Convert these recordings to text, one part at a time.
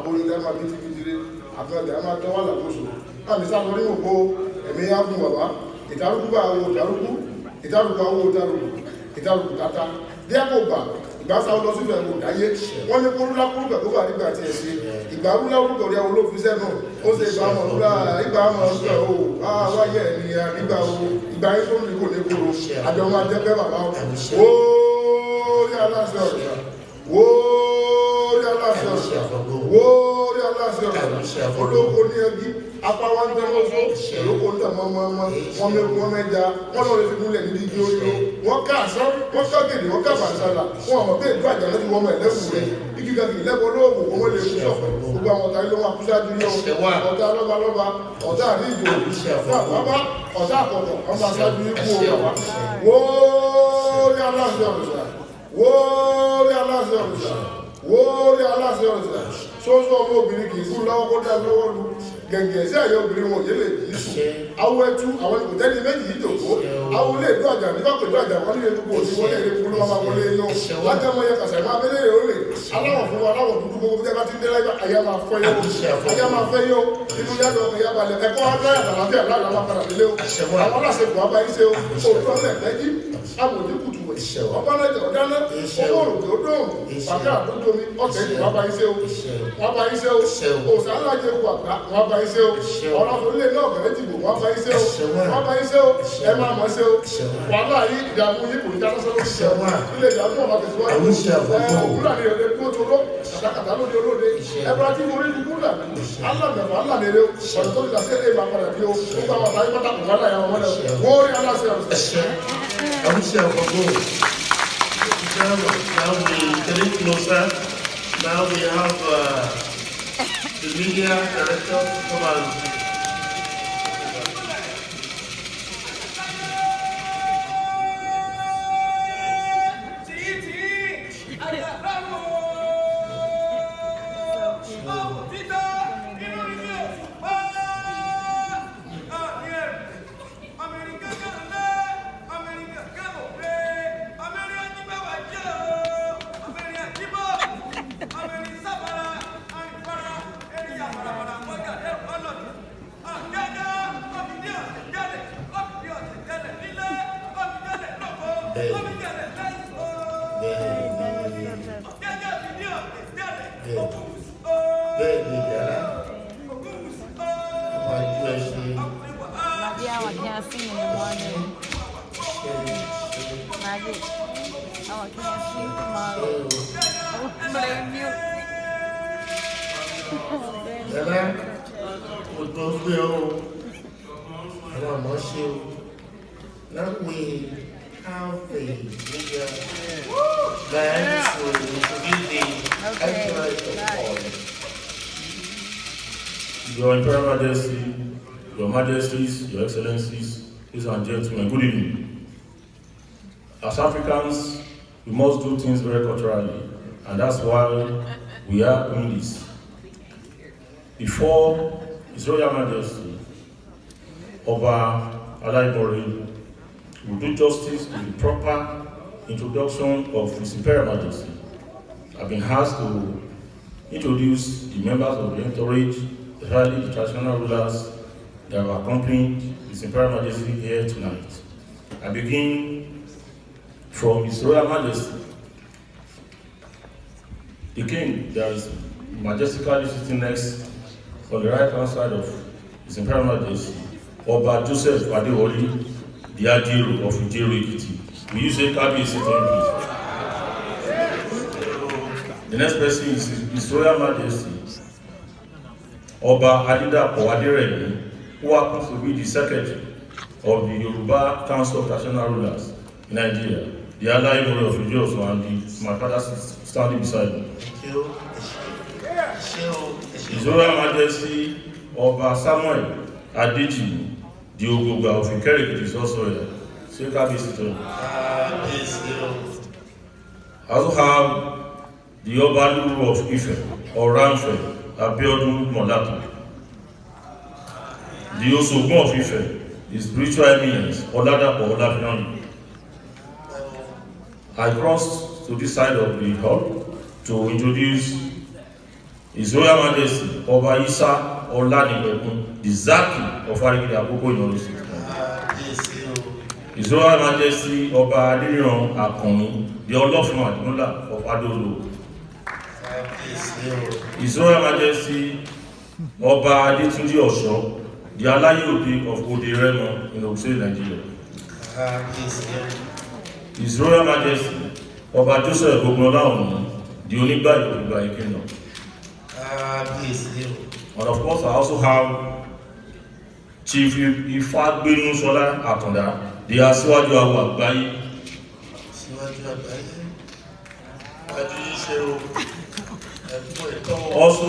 aboyún lẹ́ẹ̀ máa bí ti fìdílé àgbẹ̀dẹ̀ á máa tọ́ wà lákòóso láti sáà lórí òkú ẹ̀mí á fún bàbá ìtàrúkú bá owó ìtàrúkú ìtàrúkú owó ìtàrúkú ìtàrúkú tata bí a kò gbà ìgbà sáwọn lọ síbẹ̀ kò dáyé wọ́n ní kó rúlá kúrú bẹ̀ kó bá nígbà tí ẹ ṣe ìgbà rúlá orúkọ rí àwọn olófin sẹ́nu ó ṣe ìgbà mọ̀ rúlá ìgbà mọ̀ rúlá o wáyé ènìyàn nígbà o ìgbà yín tó ń rí kò ní kúrò àjọ máa jẹ́ pẹ́ bàbá o wóórí aláṣẹ ọ̀rọ̀ wóórí aláṣẹ ọ̀rọ̀ wóórí aláṣẹ ọ̀rọ̀ olóko ní ẹbí apá wa ń tẹ́lọ́ fún olóko ń tẹ̀mọ́ wọn mẹ́kún wọn mẹ́ja wọn lọ́ọ́ lè fi múlẹ̀ níbi igi orí wọn ká àṣọ wọn ká gèdè wọn ká bàṣálà wọn àmọ́ pé ìlú àjàlẹ́ ti wọ́n mọ̀ ẹ̀lẹ́kùn rẹ̀ igi gàgì lẹ́kọ̀ọ́ lóògùn kó wọ́n lè fi sọ̀fẹ̀ gbogbo àwọn ọ̀tá ilé wọn akúṣáájú yọ ọ̀tá lọ́balọ́ba ọ̀tá àríjò ọ̀tá àbábá ọ̀tá àkọ́kọ́ ọmọ aṣáájú ikú ọ̀wá wóórí aláṣẹ ọ̀rùsà wóórí aláṣẹ ọ̀rùsà wóórí aláṣẹ ọ̀rùsà sọ́sọ́ ọmọ obìnrin kì í kú lọ́wọ́ kó dá lọ́wọ́ lu gẹ̀ǹgẹ̀ sí àyè obìnrin wọn yẹlẹ̀ yìí sùn awọ ẹtú àwọn ìkòtẹ́ni méjì yìí jòkó awọ ilé ìlú àjà nígbà pẹ̀lú àjà wọn nílé dúpọ̀ òsì wọlé èrè kúlú ọmọ wọlé yọ lájàmọ yẹ kàṣà máa bẹ́lẹ̀ èrè olè aláwọ̀ fún wa aláwọ̀ dúdú gbogbo bí a bá ti ń dé láyé àyà máa fẹ́ yọ àyà máa fẹ́ yọ inú yàtọ̀ ẹ̀yà balẹ̀ ẹ̀kọ́ agbára àtàlàfíà láàrín àwọn padà nílé o àwọn aláṣẹkù abayí ṣe o òótọ́ mẹ́ẹ̀ẹ́dì àbòjú kùtù ọba lẹ́jọ̀ dáná owó òrùkè ó dóòrùn pàkà àdójó mi ọ̀tẹ̀ ìlú wọn bá yín ṣe o wọn bá yín ṣe o òòsàn alájẹ wù àgbà wọn bá yín ṣe o ọ̀rọ̀ orílẹ̀ náà bẹ̀rẹ̀ dìbò wọn bá yín ṣe o wọn bá yín ṣe o ẹ máa mọ̀ ṣe o wàhálà yìí ìdààmú yìí kò ní dáná sọ́dọ̀ ṣe o ilé ìdààmú ọmọ tẹ̀síwájú òwúrọ̀ ni èrè kú tó ló kàtàkàtà lóde olóde ẹbúra tí mo rí ní kúrò alàmẹ̀fọ́ alàmẹ̀rẹ̀ ọ̀rọ̀ tó ní dàsí ẹ̀ máa padà bí o gbogbo àwọn àtàyè pátákó wàhálà yà wọn wọ́n rí aláṣẹ ọ̀sẹ̀. Now we getting closer. Now we have the media director come and now we have the media man to introduce the actual. Your Imperial Majesty, Your Majesties, Your Excellencies, ladies and gentlemen, good evening. As Africans, we must do things very culturally, and that's why we are doing this. Before His Royal Majesty, Oba Alaibori, will do justice to the proper introduction of His Imperial Majesty. I've been asked to introduce the members of the entourage, especially the traditional rulers that have accompanied His Imperial Majesty here tonight. I begin from His Royal Majesty. The King that is majestically sitting next on the right hand side of His Imperial Majesty, Oba Joseph Adewoli, the Adiru of Ijeru Ekiti. Will you say Kabi sitting please? The next person is His Royal Majesty, Oba Adidapo Aderemi, who happens to be the Secretary of the Yoruba Council of Traditional Rulers in Nigeria. The Alaibori of Ijeru and my father standing beside me. His Royal Majesty, Oba Samuel Adeji, the Ogoga of Ikere is also here. Say Kabi sitting. I also have the Obaluru of Ife, or Ramfe, Abiodun Molatu. The Osogun of Ife, the spiritual eminence, Oladapo Olafinani. I crossed to this side of the hall to introduce His Royal Majesty Oba Isa Oladipekun, the Zaki of Arigidi Akoko Inoru State. His Royal Majesty Oba Adeniran Akanni, the Olofun Adimula of Adolo. His Royal Majesty Oba Adetunji Osho, the Alayeobi of Oderemo in Ogun Nigeria. His Royal Majesty Oba Joseph Ogbonola Onu, the Onigba of Igba Kingdom. And of course, I also have Chief Ifagbenu Sola Atonda, the Asiwaju Awo Agbaye. Also,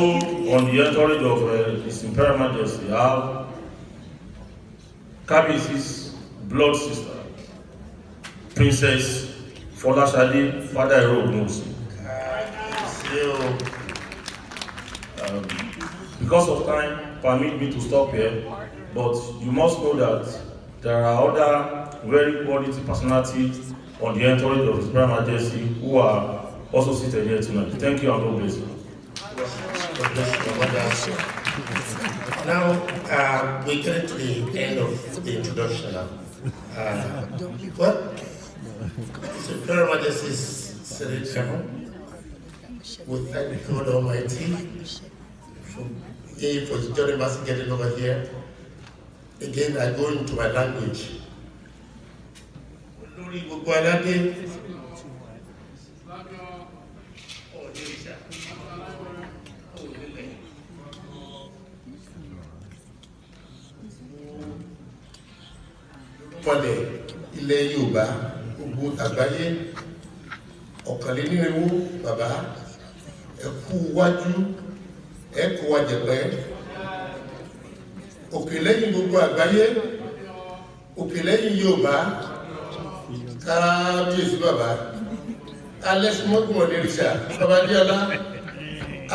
on the entourage of His Imperial Majesty, I have Kabisi's blood sister, Princess Folashade Fadairo Ogunwusi. Because of time, permit me to stop here, but you must know that there are other very quality personalities on the entourage of His Imperial Majesty who are also seated here tonight. Thank you and God bless you. Now, we get to the end of the introduction now. What? His Imperial Majesty's Senate General, we thank God Almighty for his journey mercy getting over here. Again, I go into my language. Pọ̀lẹ̀ ilẹ̀ Yorùbá gbogbo àgbáyé ọ̀kànlénírínwó bàbá ẹ̀kú wájú ẹ̀kú wájẹ̀pẹ́ òkè lẹ́yìn gbogbo àgbáyé òkè lẹ́yìn Yorùbá kábíyèsí bàbá alẹ́sùmọ́gùn ọ̀nẹ́rìṣà babadéọlá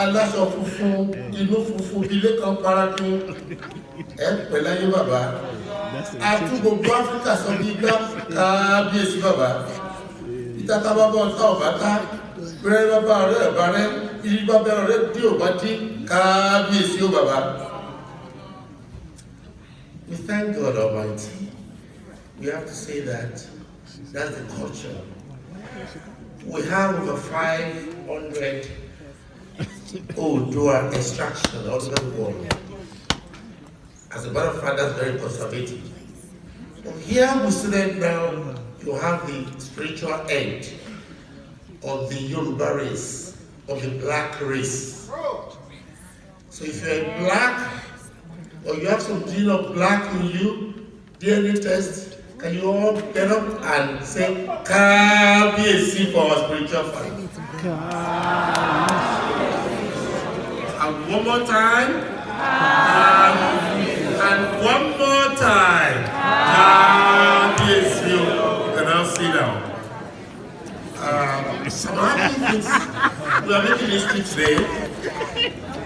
aláṣọ funfun inú funfun ilé kan parakín ẹ̀pẹ̀ láyé bàbá àti gbogbo Áfíríkà sọ bí igbá kábíyèsí bàbá ìtàkà bàbá ọ̀tá ọ̀bátá bẹ̀rẹ̀ bàbá rẹ̀ ẹ̀bá rẹ̀ ìrí bàbá rẹ̀ dí òbá dí kábíyèsí ó bàbá. We thank God Almighty. We have to say that that's the culture. We have over 500 Oodua extraction all over the world. As a matter of fact, that's very conservative. But here we sit now, you have the spiritual end of the Yoruba race, of the black race. So if you're a black, or you have some gene of black in you, DNA test, can you all get up and say, Kabiyesi for our spiritual father? And one more time. And one more time. Kabiyesi. You can now sit down. I'm happy we are making history today.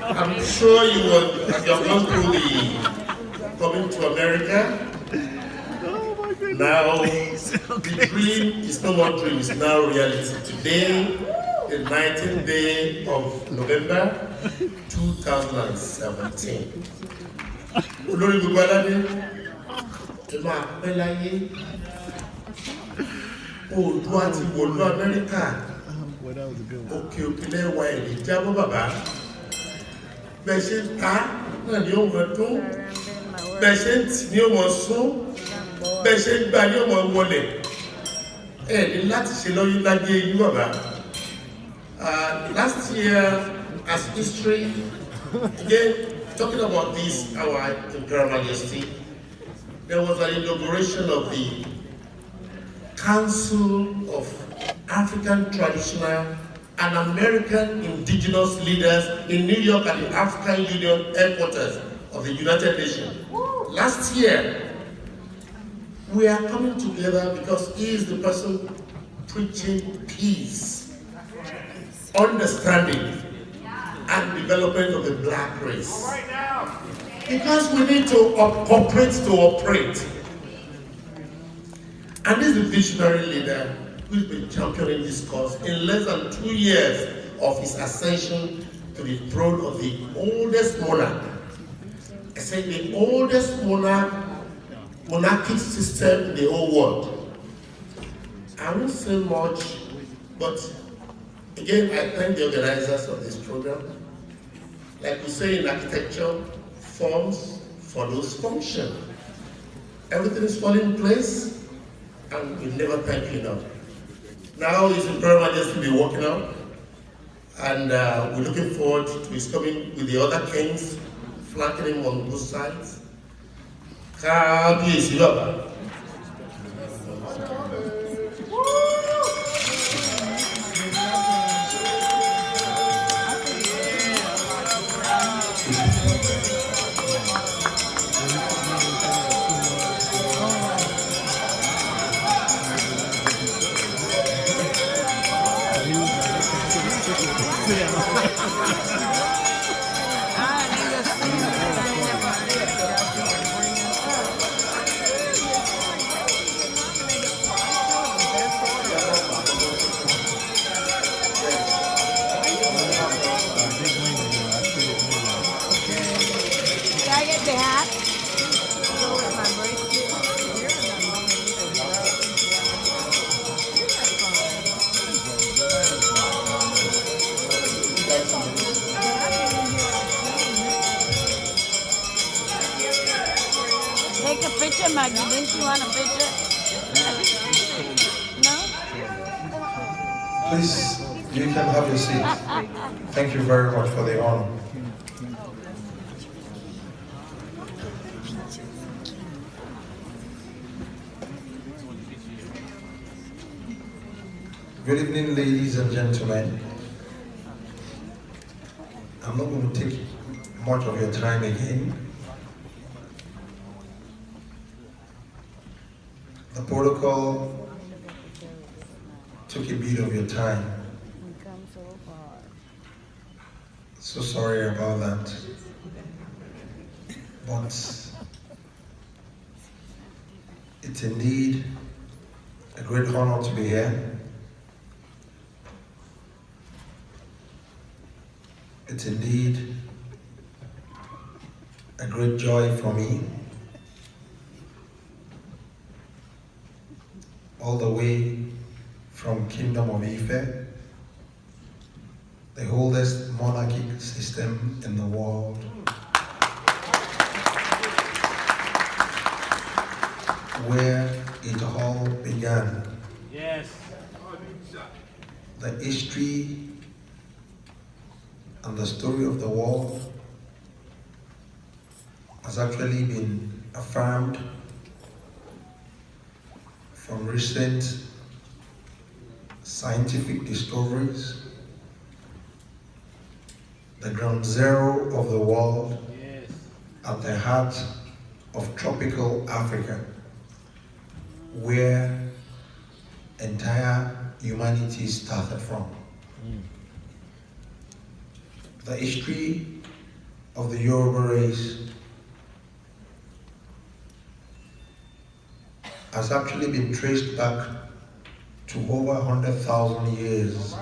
I'm sure you have gone through the coming to America. Now, the dream is no more dream, it's now reality. Today, the 19th day of November 2017. Olórí gbogbo aládé, ẹ máa pẹ́ láyé. Oòduà ti wọ̀lú Amẹ́ríkà. Òkè lẹ́wà ẹ̀lì jábọ́ bàbá. Bẹ́ẹ̀ ṣe ń ta náà ni ó mọ̀ dún. Bẹ́ẹ̀ ṣe ń tì ní ó mọ̀ sún. Bẹ́ẹ̀ ṣe ń gbà ní ó mọ̀ wọlẹ̀. Ẹ ní láti ṣe lọ́yún láyé yín bàbá. Last year, as history, again, talking about this, our Imperial Majesty, there was an inauguration of the Council of African Traditional and American Indigenous Leaders in New York at the African Union headquarters of the United Nations. Last year, we are coming together because he is the person preaching peace, understanding, and development of the black race. Because we need to cooperate to operate. And this is the visionary leader who's been championing this cause in less than 2 years of his ascension to the throne of the oldest monarch. I said the oldest monarchic system in the whole world. I won't say much, but again, I thank the organizers of this program. Like we say in architecture, forms follows function. Everything is falling in place, and we never thank you enough. Now His Imperial Majesty will be walking out, and we're looking forward to his coming with the other kings, flanking him on both sides. Kábíyèsí bàbá. Take a picture, Maggie. Didn't you want a picture? No? Please, you can have your seat. Thank you very much for the honor. Good evening, ladies and gentlemen. I'm not going to take much of your time again. The protocol took a bit of your time. So sorry about that. But it's indeed a great honor to be here. It's indeed a great joy for me. All the way from Kingdom of Ife, the oldest monarchic system in the world, where it all began. Yes. The history and the story of the world has actually been affirmed from recent scientific discoveries. The ground zero of the world, Yes. at the heart of tropical Africa, where entire humanity started from. The history of the Yoruba race has actually been traced back to over 100,000 years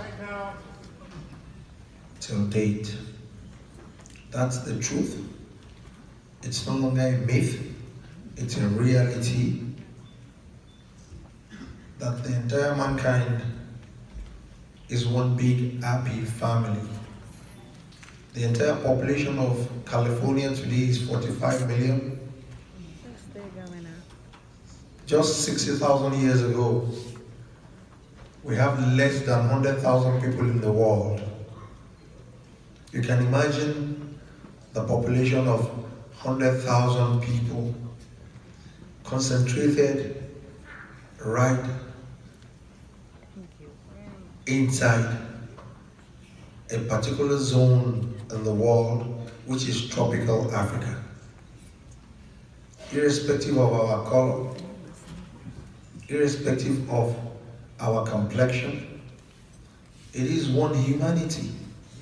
till date. That's the truth. It's no longer a myth, it's a reality that the entire mankind is one big happy family. The entire population of California today is 45 million. Just 60,000 years ago, we have less than 100,000 people in the world. You can imagine the population of 100,000 people concentrated right inside a particular zone in the world, which is tropical Africa. Irrespective of our color, irrespective of our complexion, it is one humanity.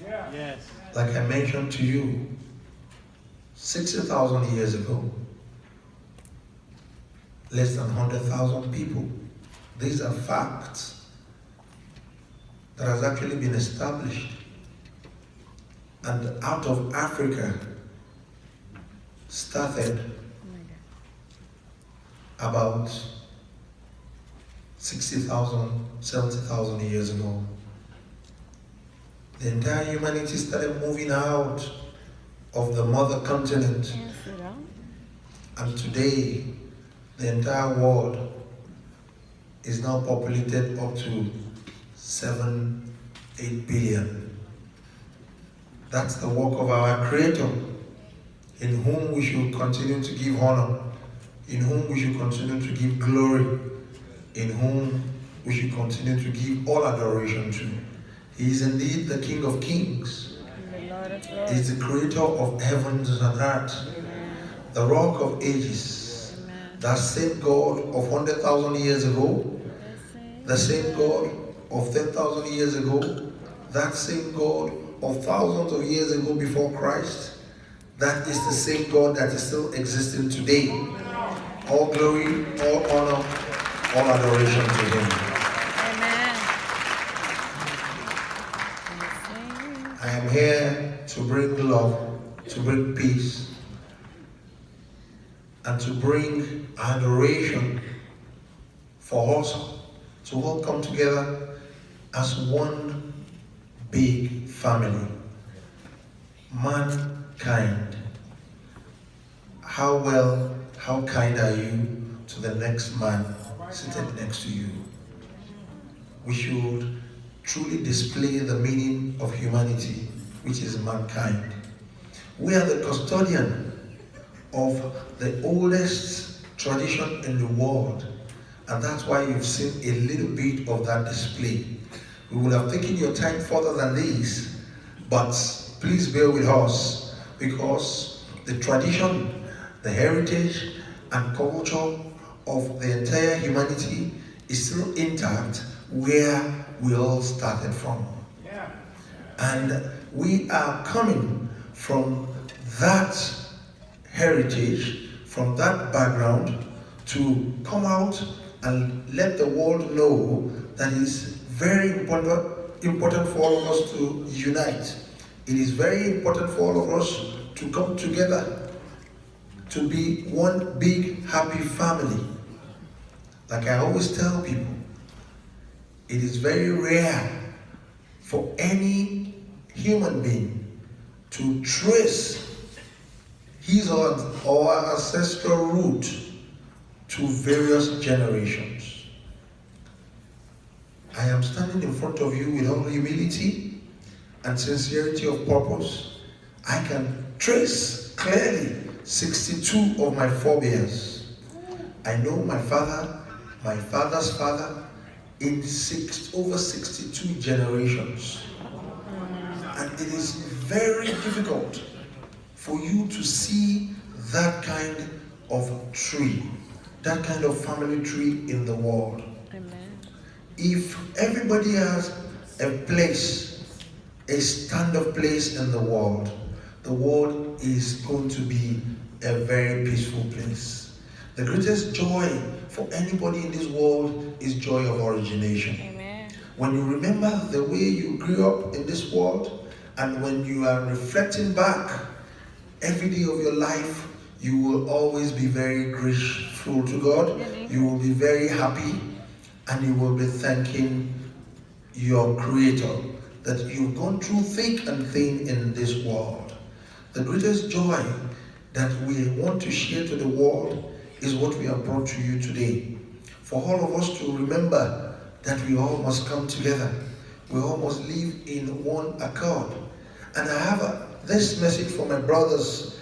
Yes. Like I mentioned to you, 60,000 years ago, less than 100,000 people. These are facts that has actually been established. And out of Africa started about 60,000, 70,000 years ago. The entire humanity started moving out of the mother continent. And today, the entire world is now populated up to 7, 8 billion. That's the work of our Creator, in whom we should continue to give honor, in whom we should continue to give glory, in whom we should continue to give all adoration to. He is indeed the King of Kings. He is the Creator of heavens and earth, the Rock of Ages, that same God of 100,000 years ago, the same God of 10,000 years ago, that same God of thousands of years ago before Christ. That is the same God that is still existing today. All glory, all honor, all adoration to Him. I am here to bring love, to bring peace, and to bring adoration for us to all come together as one big family. Mankind. How well, how kind are you to the next man seated next to you? We should truly display the meaning of humanity, which is mankind. We are the custodian of the oldest tradition in the world, and that's why you've seen a little bit of that display. We would have taken your time further than this, but please bear with us, because the tradition, the heritage and culture of the entire humanity is still intact where we all started from. And we are coming from that heritage, from that background, to come out and let the world know that it is very important for all of us to unite. It is very important for all of us to come together, to be one big happy family. Like I always tell people, it is very rare for any human being to trace his or our ancestral root to various generations. I am standing in front of you with all humility and sincerity of purpose. I can trace clearly 62 of my forebears. I know my father, my father's father, in over 62 generations. And it is very difficult for you to see that kind of tree, that kind of family tree in the world. Amen. If everybody has a place, a stand-up place in the world is going to be a very peaceful place. The greatest joy for anybody in this world is joy of origination. Amen. When you remember the way you grew up in this world, and when you are reflecting back every day of your life, you will always be very grateful to God. You will be very happy, and you will be thanking your Creator that you've gone through thick and thin in this world. The greatest joy that we want to share to the world is what we have brought to you today. For all of us to remember that we all must come together. We all must live in one accord. And I have this message for my brothers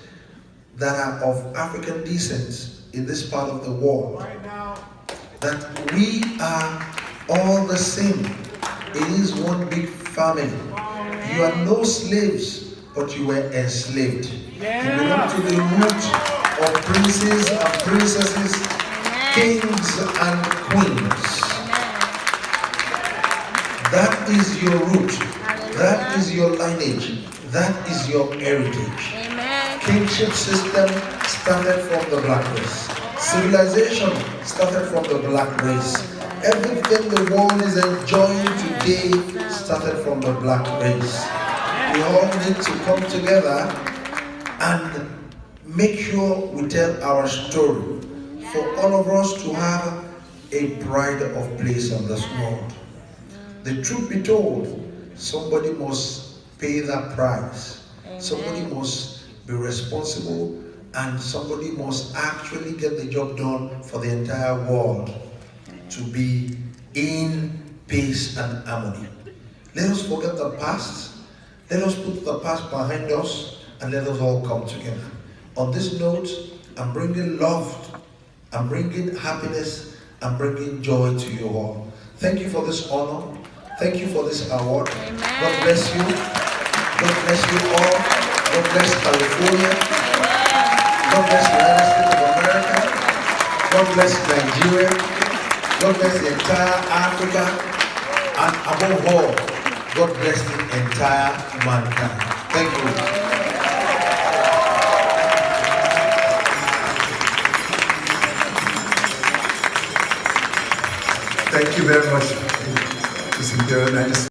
that are of African descent in this part of the world. Right now, that we are all the same. It is one big family. You are no slaves, but you were enslaved. You belong to the root of princes and princesses, kings and queens. That is your root. That is your lineage. That is your heritage. Kingship system started from the black race. Civilization started from the black race. Everything the world is enjoying today started from the black race. We all need to come together and make sure we tell our story for all of us to have a pride of place in this world. The truth be told, somebody must pay that price. Somebody must be responsible, and somebody must actually get the job done for the entire world to be in peace and harmony. Let us forget the past. Let us put the past behind us, and let us all come together. On this note, I'm bringing love, I'm bringing happiness, I'm bringing joy to you all. Thank you for this honor. Thank you for this award. Amen. God bless you. God bless you all. God bless California. God bless the United States of America. God bless Nigeria. God bless the entire Africa. And above all, God bless the entire mankind. Thank you. Thank you very much, His Imperial Majesty.